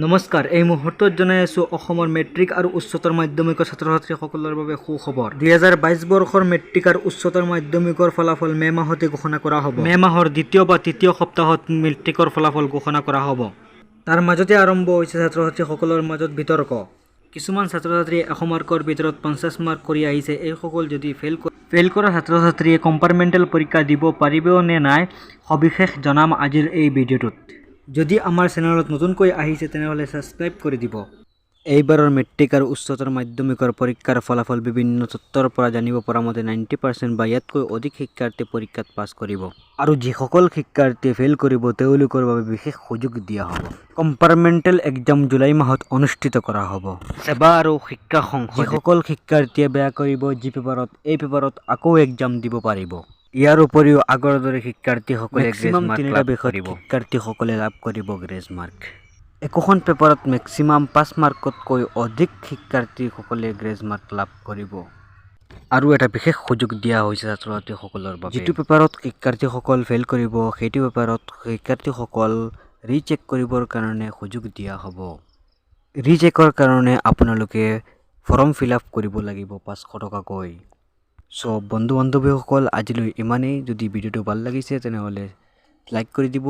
নমস্কাৰ, এই মুহূৰ্তত জনাই আছোঁ অসমৰ মেট্ৰিক আৰু উচ্চতৰ মাধ্যমিকৰ ছাত্ৰ ছাত্ৰীসকলৰ বাবে সুখবৰ। 2022 বৰ্ষৰ মেট্ৰিক আৰু উচ্চতৰ মাধ্যমিকৰ ফলাফল মে' মাহতে ঘোষণা কৰা হ'ব। মে' মাহৰ দ্বিতীয় বা তৃতীয় সপ্তাহত মেট্ৰিকৰ ফলাফল ঘোষণা কৰা হ'ব। তাৰ মাজতে আৰম্ভ হৈছে ছাত্ৰ ছাত্ৰীসকলৰ মাজত বিতৰ্ক। কিছুমান ছাত্ৰ ছাত্ৰীয়ে 100 মাৰ্কৰ ভিতৰত 50 মাৰ্ক কৰি আহিছে। এইসকল যদি ফেইল কৰা ছাত্ৰ ছাত্ৰীয়ে কম্পাৰ্টমেণ্টেল পৰীক্ষা দিব পাৰিব নে নাই সবিশেষ জনাম আজিৰ এই ভিডিঅ'টোত। যদি আমাৰ চেনেলত নতুনকৈ আহিছে তেনেহ'লে ছাবস্ক্ৰাইব কৰি দিব। এইবাৰৰ মেট্ৰিক আৰু উচ্চতৰ মাধ্যমিকৰ পৰীক্ষাৰ ফলাফল বিভিন্ন তথ্যৰ পৰা জানিব পৰা মতে 90% বা ইয়াতকৈ অধিক শিক্ষাৰ্থী পৰীক্ষাত পাছ কৰিব। আৰু যিসকল শিক্ষাৰ্থীয়ে ফেইল কৰিব তেওঁলোকৰ বাবে বিশেষ সুযোগ দিয়া হ'ব। কম্পাৰ্টমেণ্টেল এক্সাম জুলাই মাহত অনুষ্ঠিত কৰা হ'ব। সেৱা আৰু শিক্ষা সংসদ যিসকল শিক্ষাৰ্থীয়ে বেয়া কৰিব এই পেপাৰত আকৌ এক্সাম দিব পাৰিব। ইয়াৰ উপৰিও আগৰ দৰে শিক্ষাৰ্থীসকলে গ্ৰেজ মাৰ্ক লাভ কৰিব। শিক্ষাৰ্থীসকলে লাভ কৰিব গ্ৰেজ মাৰ্ক। একোখন পেপাৰত মেক্সিমাম 5 মাৰ্কতকৈ অধিক শিক্ষাৰ্থীসকলে গ্ৰেজ মাৰ্ক লাভ কৰিব। আৰু এটা বিশেষ সুযোগ দিয়া হৈছে ছাত্ৰ ছাত্ৰীসকলৰ বাবে। যিটো পেপাৰত শিক্ষাৰ্থীসকল ফেইল কৰিব সেইটো পেপাৰত শিক্ষাৰ্থীসকল ৰিচেক কৰিবৰ কাৰণে সুযোগ দিয়া হ'ব। ৰিচেকৰ কাৰণে আপোনালোকে ফৰ্ম ফিল আপ কৰিব লাগিব 500 টকাকৈ। চ' বন্ধু বান্ধৱীসকল আজিলৈ ইমানেই। যদি ভিডিঅ'টো ভাল লাগিছে তেনেহ'লে লাইক কৰি দিব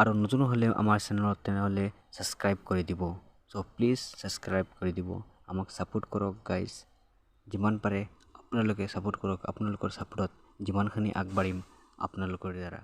আৰু নতুন হ'লে আমাৰ চেনেলত তেনেহ'লে ছাবস্ক্ৰাইব কৰি দিব। চ' প্লিজ ছাবস্ক্ৰাইব কৰি দিব। আমাক ছাপোৰ্ট কৰক গাইজ। যিমান পাৰে আপোনালোকে ছাপোৰ্ট কৰক। আপোনালোকৰ ছাপোৰ্টত যিমানখিনি আগবাঢ়িম আপোনালোকৰ দ্বাৰা।